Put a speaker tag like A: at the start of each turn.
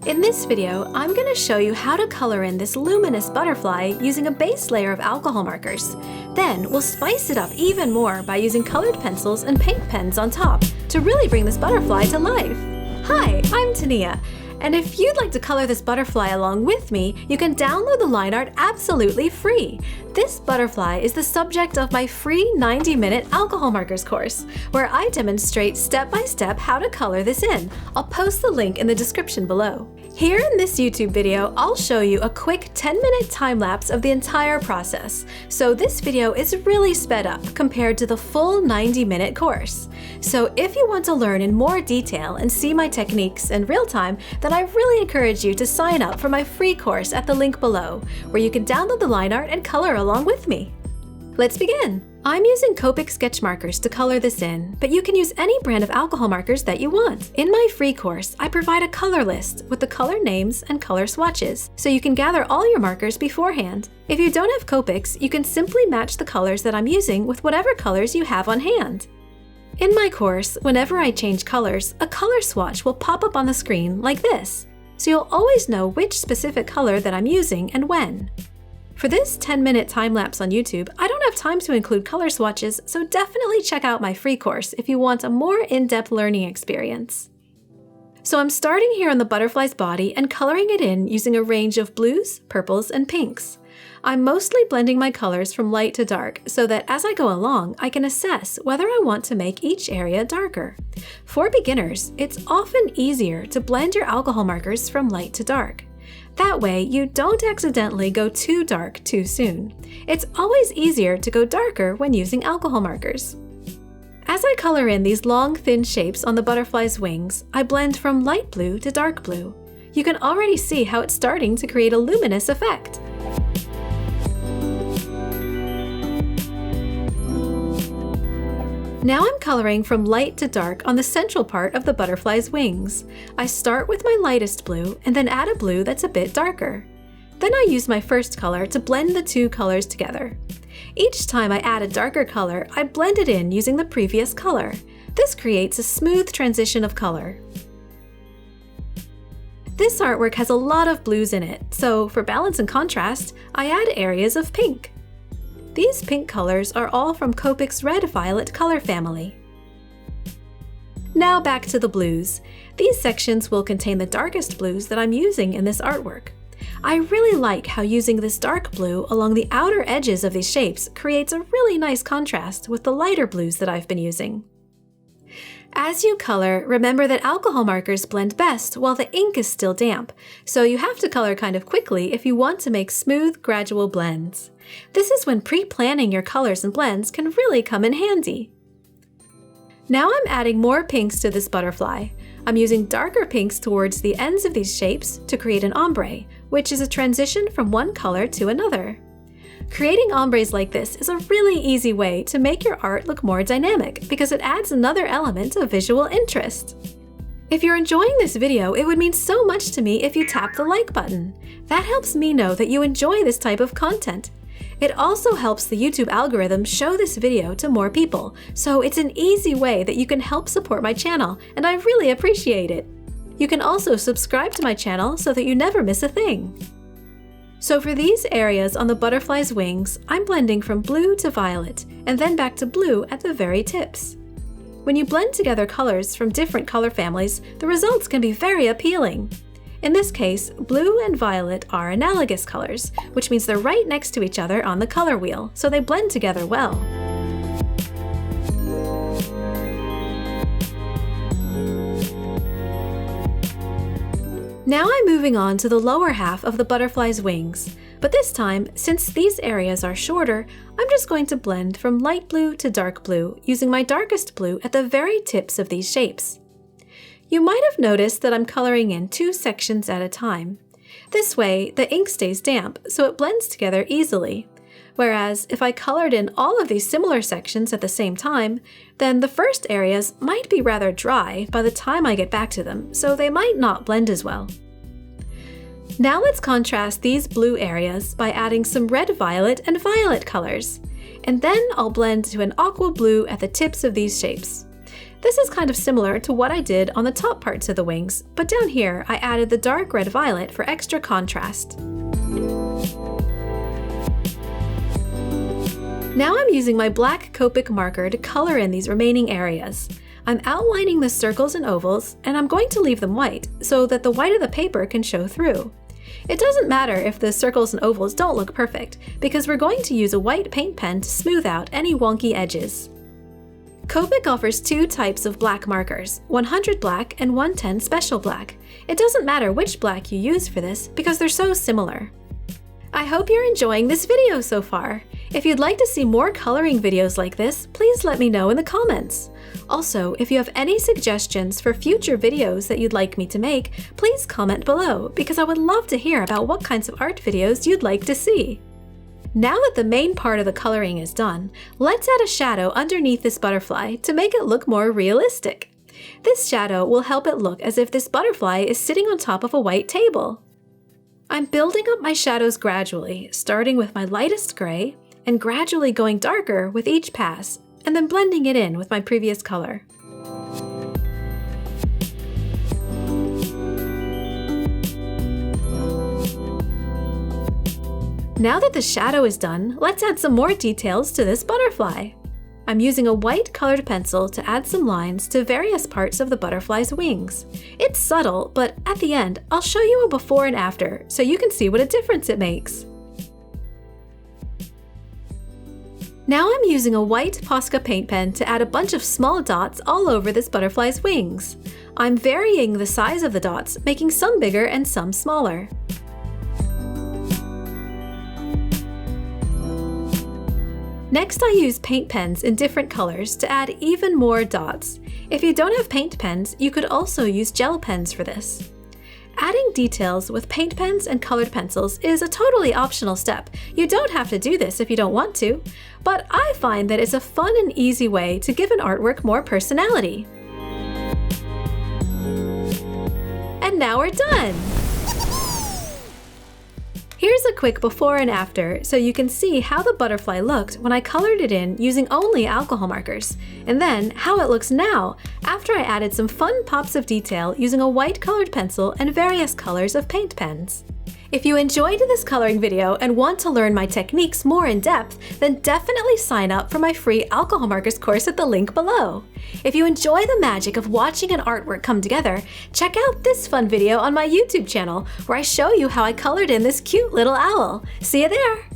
A: In this video, I'm going to show you how to color in this luminous butterfly using a base layer of alcohol markers. Then we'll spice it up even more by using colored pencils and paint pens on top to really bring this butterfly to life. Hi, I'm Thaneeya, and if you'd like to color this butterfly along with me, you can download the line art absolutely free. This butterfly is the subject of my free 90-minute alcohol markers course, where I demonstrate step-by-step how to color this in. I'll post the link in the description below. Here in this YouTube video, I'll show you a quick 10-minute time-lapse of the entire process. So this video is really sped up compared to the full 90-minute course. So if you want to learn in more detail and see my techniques in real time, then I really encourage you to sign up for my free course at the link below, where you can download the line art and color along with me. Let's begin. I'm using Copic sketch markers to color this in, but you can use any brand of alcohol markers that you want. In my free course, I provide a color list with the color names and color swatches, so you can gather all your markers beforehand. If you don't have Copics, you can simply match the colors that I'm using with whatever colors you have on hand. In my course, whenever I change colors, a color swatch will pop up on the screen like this, so you'll always know which specific color that I'm using and when. For this 10-minute time-lapse on YouTube, I don't have time to include color swatches, so definitely check out my free course if you want a more in-depth learning experience. So I'm starting here on the butterfly's body and coloring it in using a range of blues, purples, and pinks. I'm mostly blending my colors from light to dark so that as I go along, I can assess whether I want to make each area darker. For beginners, it's often easier to blend your alcohol markers from light to dark. That way, you don't accidentally go too dark too soon. It's always easier to go darker when using alcohol markers. As I color in these long, thin shapes on the butterfly's wings, I blend from light blue to dark blue. You can already see how it's starting to create a luminous effect. Now I'm coloring from light to dark on the central part of the butterfly's wings. I start with my lightest blue and then add a blue that's a bit darker. Then I use my first color to blend the two colors together. Each time I add a darker color, I blend it in using the previous color. This creates a smooth transition of color. This artwork has a lot of blues in it, so for balance and contrast, I add areas of pink. These pink colors are all from Copic's red-violet color family. Now back to the blues. These sections will contain the darkest blues that I'm using in this artwork. I really like how using this dark blue along the outer edges of these shapes creates a really nice contrast with the lighter blues that I've been using. As you color, remember that alcohol markers blend best while the ink is still damp, so you have to color kind of quickly if you want to make smooth, gradual blends. This is when pre-planning your colors and blends can really come in handy. Now I'm adding more pinks to this butterfly. I'm using darker pinks towards the ends of these shapes to create an ombre, which is a transition from one color to another. Creating ombres like this is a really easy way to make your art look more dynamic because it adds another element of visual interest. If you're enjoying this video, it would mean so much to me if you tap the like button. That helps me know that you enjoy this type of content. It also helps the YouTube algorithm show this video to more people, so it's an easy way that you can help support my channel, and I really appreciate it. You can also subscribe to my channel so that you never miss a thing. So for these areas on the butterfly's wings, I'm blending from blue to violet, and then back to blue at the very tips. When you blend together colors from different color families, the results can be very appealing. In this case, blue and violet are analogous colors, which means they're right next to each other on the color wheel, so they blend together well. Now I'm moving on to the lower half of the butterfly's wings, but this time, since these areas are shorter, I'm just going to blend from light blue to dark blue using my darkest blue at the very tips of these shapes. You might have noticed that I'm coloring in two sections at a time. This way, the ink stays damp, so it blends together easily. Whereas, if I colored in all of these similar sections at the same time, then the first areas might be rather dry by the time I get back to them, so they might not blend as well. Now let's contrast these blue areas by adding some red, violet, and violet colors. And then I'll blend to an aqua blue at the tips of these shapes. This is kind of similar to what I did on the top parts of the wings, but down here I added the dark red-violet for extra contrast. Now I'm using my black Copic marker to color in these remaining areas. I'm outlining the circles and ovals, and I'm going to leave them white so that the white of the paper can show through. It doesn't matter if the circles and ovals don't look perfect, because we're going to use a white paint pen to smooth out any wonky edges. Copic offers two types of black markers, 100 black and 110 special black. It doesn't matter which black you use for this because they're so similar. I hope you're enjoying this video so far. If you'd like to see more coloring videos like this, please let me know in the comments. Also, if you have any suggestions for future videos that you'd like me to make, please comment below because I would love to hear about what kinds of art videos you'd like to see. Now that the main part of the coloring is done, let's add a shadow underneath this butterfly to make it look more realistic. This shadow will help it look as if this butterfly is sitting on top of a white table. I'm building up my shadows gradually, starting with my lightest gray and gradually going darker with each pass, and then blending it in with my previous color. Now that the shadow is done, let's add some more details to this butterfly. I'm using a white colored pencil to add some lines to various parts of the butterfly's wings. It's subtle, but at the end, I'll show you a before and after so you can see what a difference it makes. Now I'm using a white Posca paint pen to add a bunch of small dots all over this butterfly's wings. I'm varying the size of the dots, making some bigger and some smaller. Next, I use paint pens in different colors to add even more dots. If you don't have paint pens, you could also use gel pens for this. Adding details with paint pens and colored pencils is a totally optional step. You don't have to do this if you don't want to, but I find that it's a fun and easy way to give an artwork more personality. And now we're done! Here's a quick before and after so you can see how the butterfly looked when I colored it in using only alcohol markers, and then how it looks now after I added some fun pops of detail using a white colored pencil and various colors of paint pens. If you enjoyed this coloring video and want to learn my techniques more in depth, then definitely sign up for my free alcohol markers course at the link below. If you enjoy the magic of watching an artwork come together, check out this fun video on my YouTube channel where I show you how I colored in this cute little owl. See you there!